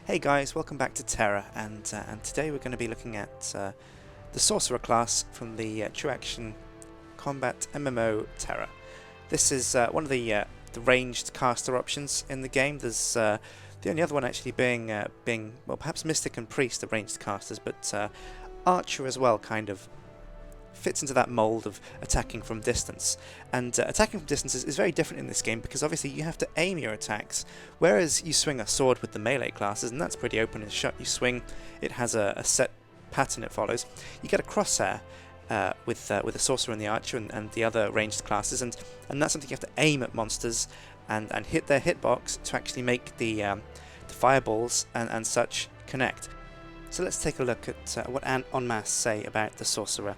Hey guys, welcome back to Tera, and today we're going to be looking at the Sorcerer class from the True Action Combat MMO Tera. This is one of the ranged caster options in the game. There's the only other one actually being well, perhaps Mystic and Priest are ranged casters, but Archer as well kind of fits into that mold of attacking from distance. And attacking from distance is very different in this game because obviously you have to aim your attacks, whereas you swing a sword with the melee classes, and that's pretty open and shut. You swing, it has a set pattern it follows. You get a crosshair with the Sorcerer and the Archer and the other ranged classes, and that's something you have to aim at monsters and hit their hitbox to actually make the fireballs and such connect. So let's take a look at what En Masse say about the Sorcerer.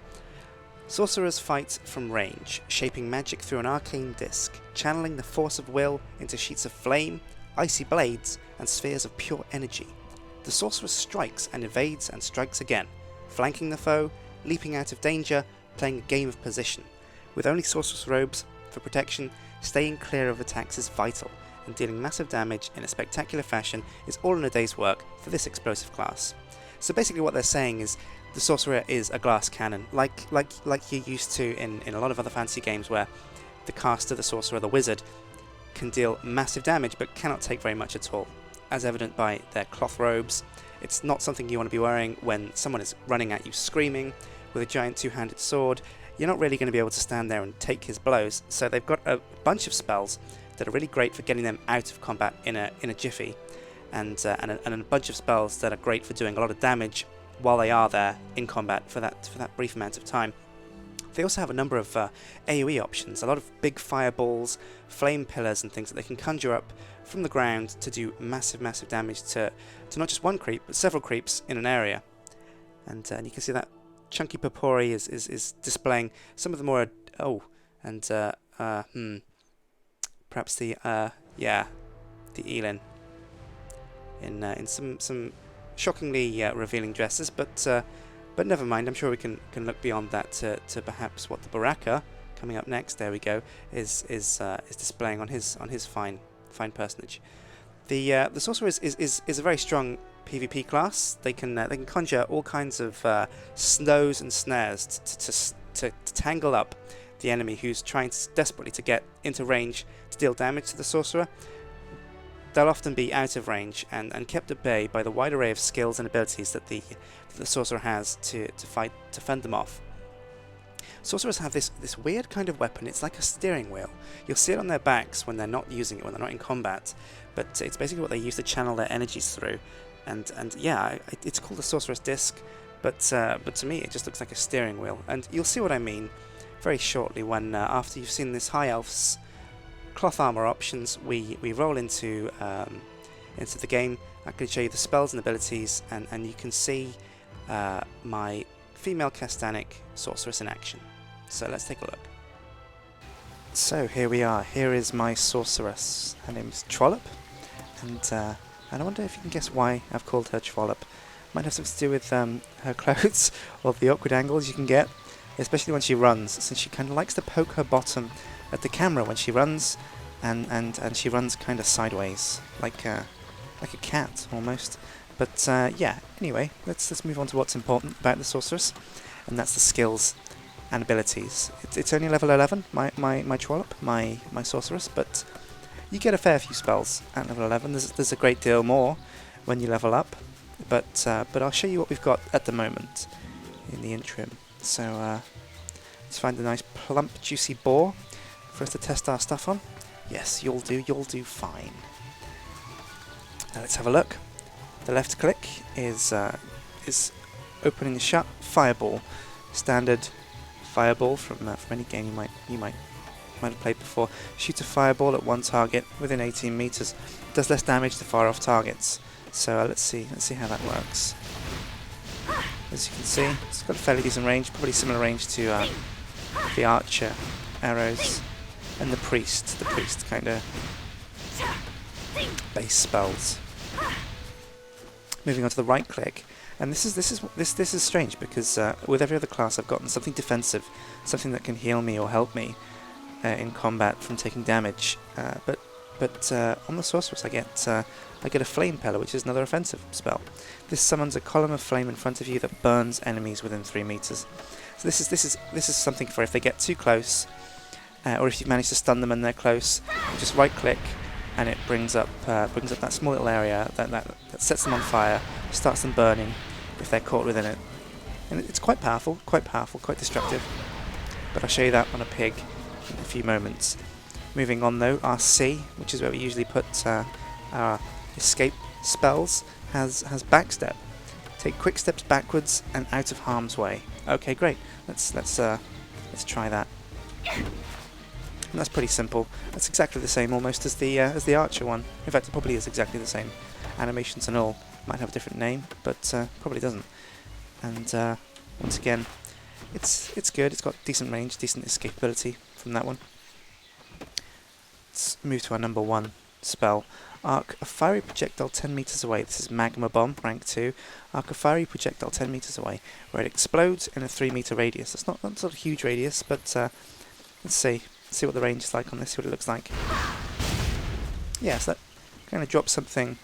Sorcerers fight from range, shaping magic through an arcane disc, channeling the force of will into sheets of flame, icy blades, and spheres of pure energy. The sorcerer strikes and evades and strikes again, flanking the foe, leaping out of danger, playing a game of position. With only sorcerer's robes for protection, staying clear of attacks is vital, and dealing massive damage in a spectacular fashion is all in a day's work for this explosive class. So basically what they're saying is the Sorcerer is a glass cannon, like you're used to in a lot of other fantasy games where the caster, the Sorcerer, the Wizard, can deal massive damage but cannot take very much at all, as evident by their cloth robes. It's not something you want to be wearing when someone is running at you screaming with a giant two-handed sword. You're not really going to be able to stand there and take his blows, so they've got a bunch of spells that are really great for getting them out of combat in a jiffy, and a bunch of spells that are great for doing a lot of damage while they are there in combat for that brief amount of time. They also have a number of AoE options, a lot of big fireballs, flame pillars and things that they can conjure up from the ground to do massive damage to not just one creep, but several creeps in an area. And you can see that Chunky Papori is displaying some of the more... perhaps the Elin in some shockingly revealing dresses, but never mind. I'm sure we can look beyond that to perhaps what the Baraka, coming up next, there we go, is displaying on his fine personage. The Sorcerer is a very strong PvP class. They can conjure all kinds of snows and snares to tangle up the enemy who's trying desperately to get into range to deal damage to the Sorcerer. They'll often be out of range and kept at bay by the wide array of skills and abilities that the Sorcerer has to fend them off. Sorcerers have this weird kind of weapon. It's like a steering wheel. You'll see it on their backs when they're not using it, when they're not in combat, but it's basically what they use to channel their energies through. And yeah, it's called the Sorcerer's Disc, but to me it just looks like a steering wheel. And you'll see what I mean very shortly when after you've seen this High Elf's cloth armor options, we roll into the game. I can show you the spells and abilities, and you can see my female Castanic sorceress in action. So let's take a look. So here we are. Here is my sorceress. Her name is Trollop, and I wonder if you can guess why I've called her Trollop. Might have something to do with her clothes or the awkward angles you can get, especially when she runs, since she kind of likes to poke her bottom at the camera when she runs, and she runs kind of sideways, like a cat almost. But yeah, anyway, let's move on to what's important about the Sorceress, and that's the skills and abilities. It's only level 11, my Trollop, my Sorceress, but you get a fair few spells at level 11. There's a great deal more when you level up, but I'll show you what we've got at the moment in the interim. So let's find a nice plump juicy boar for us to test our stuff on. Yes, you'll do fine. Now let's have a look. The left click is opening and shut fireball, standard fireball from any game you might have played before. Shoot a fireball at one target within 18 meters. Does less damage to far off targets. So let's see how that works. As you can see, it's got a fairly decent range, probably similar range to the Archer arrows and the Priest. The Priest kind of base spells. Moving on to the right click, and this is strange because with every other class I've gotten something defensive, something that can heal me or help me in combat from taking damage. But But on the Sorceress I get a Flame Pillar, which is another offensive spell. This summons a column of flame in front of you that burns enemies within 3 meters. So this is something for if they get too close, or if you've managed to stun them and they're close, you just right click and it brings up that small little area that sets them on fire, starts them burning if they're caught within it. And it's quite powerful, quite destructive. But I'll show you that on a pig in a few moments. Moving on though, our C, which is where we usually put our escape spells, has backstep. Take quick steps backwards and out of harm's way. Okay, great. Let's try that. And that's pretty simple. That's exactly the same almost as the Archer one. In fact, it probably is exactly the same. Animations and all. Might have a different name, but probably doesn't. And once again, it's good. It's got decent range, decent escapability from that one. Let's move to our number 1 spell. Arc a fiery projectile 10 meters away. This is Magma Bomb, rank 2. Arc a fiery projectile 10 meters away, where it explodes in a 3 meter radius. It's not sort of huge radius, but let's see what the range is like on this, see what it looks like. Yeah, so that kind of drops something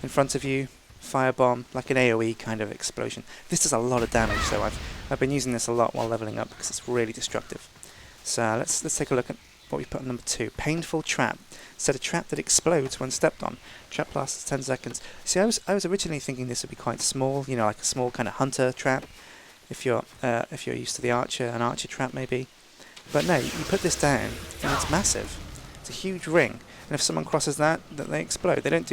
in front of you, firebomb, like an AoE kind of explosion. This does a lot of damage, so I've been using this a lot while leveling up because it's really destructive. So let's take a look at what we put on number 2. Painful Trap. Set a trap that explodes when stepped on. Trap lasts 10 seconds. See, I was originally thinking this would be quite small, you know, like a small kind of hunter trap. If you're used to the archer, an archer trap maybe. But no, you put this down and it's massive. It's a huge ring, and if someone crosses that, they explode. They don't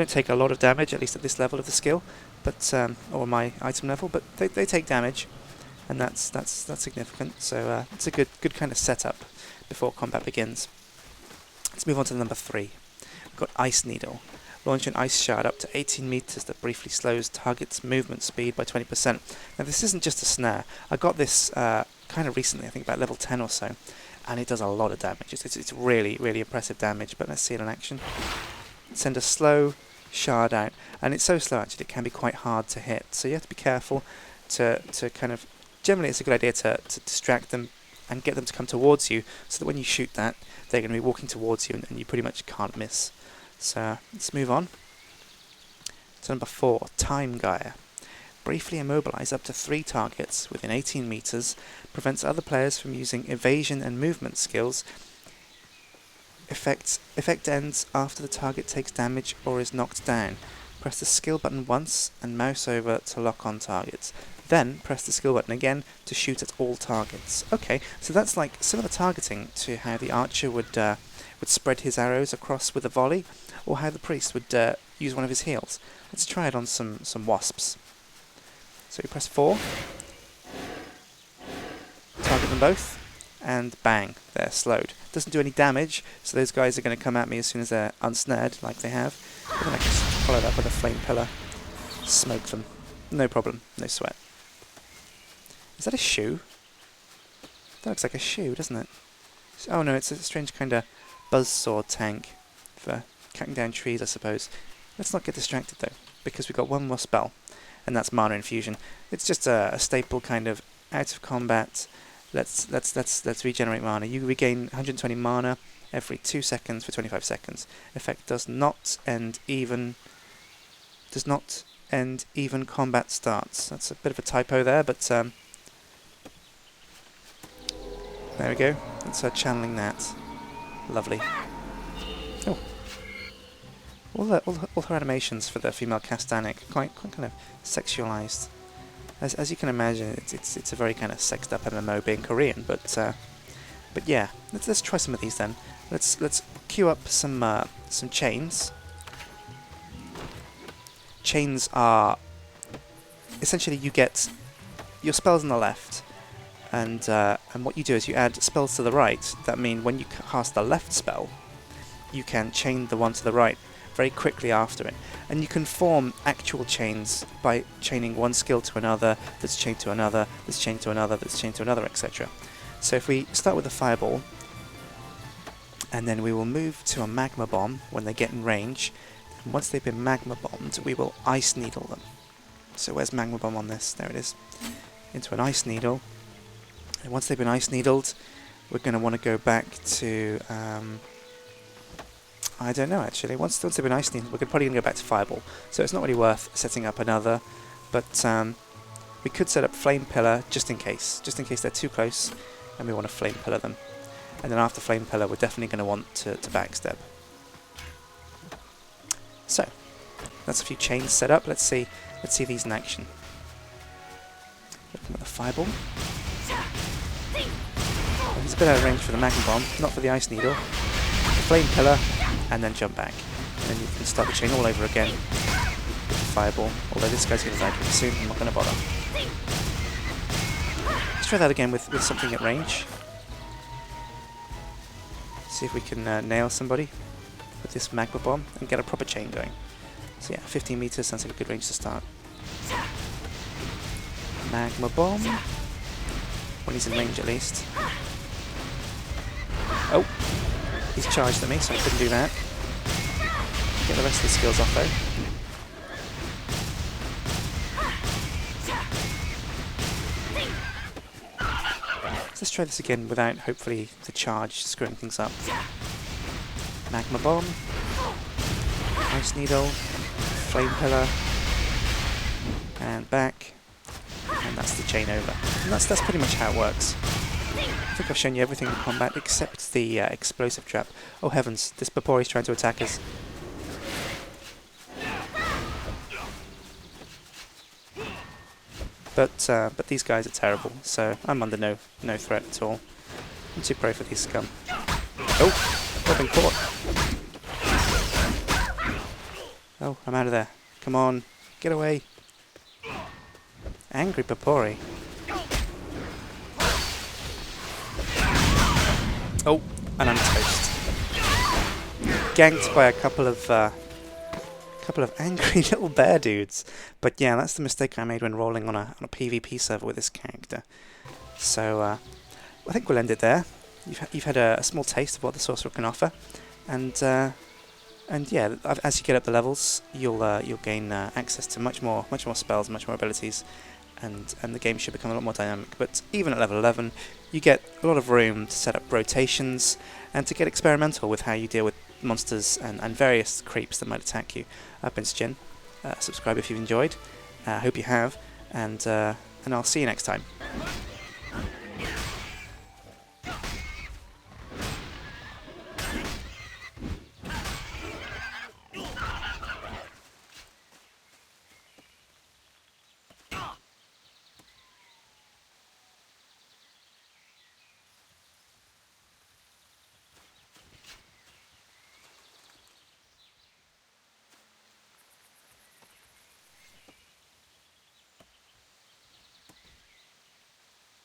take a lot of damage, at least at this level of the skill, but or my item level, but they take damage, and that's significant. So it's a good kind of setup before combat begins. Let's move on to number 3. We've got Ice Needle. Launch an ice shard up to 18 meters that briefly slows target's movement speed by 20%. Now this isn't just a snare. I got this kind of recently, I think about level 10 or so, and it does a lot of damage. It's really impressive damage, but let's see it in action. Send a slow shard out, and it's so slow actually it can be quite hard to hit, so you have to be careful to kind of, generally it's a good idea to distract them and get them to come towards you, so that when you shoot that, they're going to be walking towards you and you pretty much can't miss. So let's move on to number 4, Time Gyre. Briefly immobilize up to 3 targets within 18 meters, prevents other players from using evasion and movement skills. Effect ends after the target takes damage or is knocked down. Press the skill button once and mouse over to lock on targets. Then press the skill button again to shoot at all targets. Okay, so that's like similar targeting to how the archer would spread his arrows across with a volley, or how the priest would use one of his heals. Let's try it on some wasps. So you press 4, target them both, and bang, they're slowed. Doesn't do any damage, so those guys are going to come at me as soon as they're unsnared, like they have. But then I can just follow that with a flame pillar, smoke them. No problem, no sweat. Is that a shoe? That looks like a shoe, doesn't it? Oh no, it's a strange kind of buzzsaw tank for cutting down trees, I suppose. Let's not get distracted though, because we've got one more spell, and that's Mana Infusion. It's just a staple kind of out of combat. Let's regenerate mana. You regain 120 mana every 2 seconds for 25 seconds. Effect does not end even combat starts. That's a bit of a typo there, but there we go. Let's channeling that. Lovely. Oh. All her animations for the female Castanic quite kind of sexualized. As you can imagine, it's a very kind of sexed up MMO being Korean, but yeah, let's try some of these then. Let's queue up some chains. Chains are essentially, you get your spells on the left, and what you do is you add spells to the right. That means when you cast the left spell, you can chain the one to the right very quickly after it, and you can form actual chains by chaining one skill to another, that's chained to another, that's chained to another, that's chained to another, etc. So if we start with a fireball, and then we will move to a magma bomb when they get in range, and once they've been magma bombed, we will ice needle them. So where's magma bomb on this? There it is. Into an ice needle, and once they've been ice needled, we're going to want to go back to I don't know actually. Once they've been Ice Needle, we're probably going to go back to Fireball. So it's not really worth setting up another. But we could set up Flame Pillar just in case they're too close and we want to Flame Pillar them. And then after Flame Pillar, we're definitely going to want to backstep. So that's a few chains set up. Let's see these in action. Looking at the Fireball. Well, he's a bit out of range for the Magma Bomb, not for the Ice Needle. Flame Pillar, and then jump back. And then you can start the chain all over again with the Fireball. Although this guy's going to die pretty soon, I'm not going to bother. Let's try that again with something at range. See if we can nail somebody with this Magma Bomb and get a proper chain going. So yeah, 15 meters sounds like a good range to start. Magma Bomb. When he's in range at least. Oh! He's charged at me, so I couldn't do that. Get the rest of the skills off though. Let's try this again without, hopefully, the charge screwing things up. Magma Bomb. Ice Needle. Flame Pillar. And back. And that's the chain over. And that's pretty much how it works. I think I've shown you everything in combat except the explosive trap. Oh heavens, this Bapori's trying to attack us. But these guys are terrible, so I'm under no threat at all. I'm too pro for these scum. Oh, I've been caught. Oh, I'm out of there. Come on, get away. Angry Bapori. Oh, and I'm toast. Ganked by a couple of angry little bear dudes. But yeah, that's the mistake I made when rolling on a PvP server with this character. So I think we'll end it there. You've had a small taste of what the Sorcerer can offer, and yeah, as you get up the levels, you'll gain access to much more spells, much more abilities. And the game should become a lot more dynamic. But even at level 11, you get a lot of room to set up rotations and to get experimental with how you deal with monsters and various creeps that might attack you. I've been Sjin. Subscribe if you've enjoyed. I hope you have, and I'll see you next time.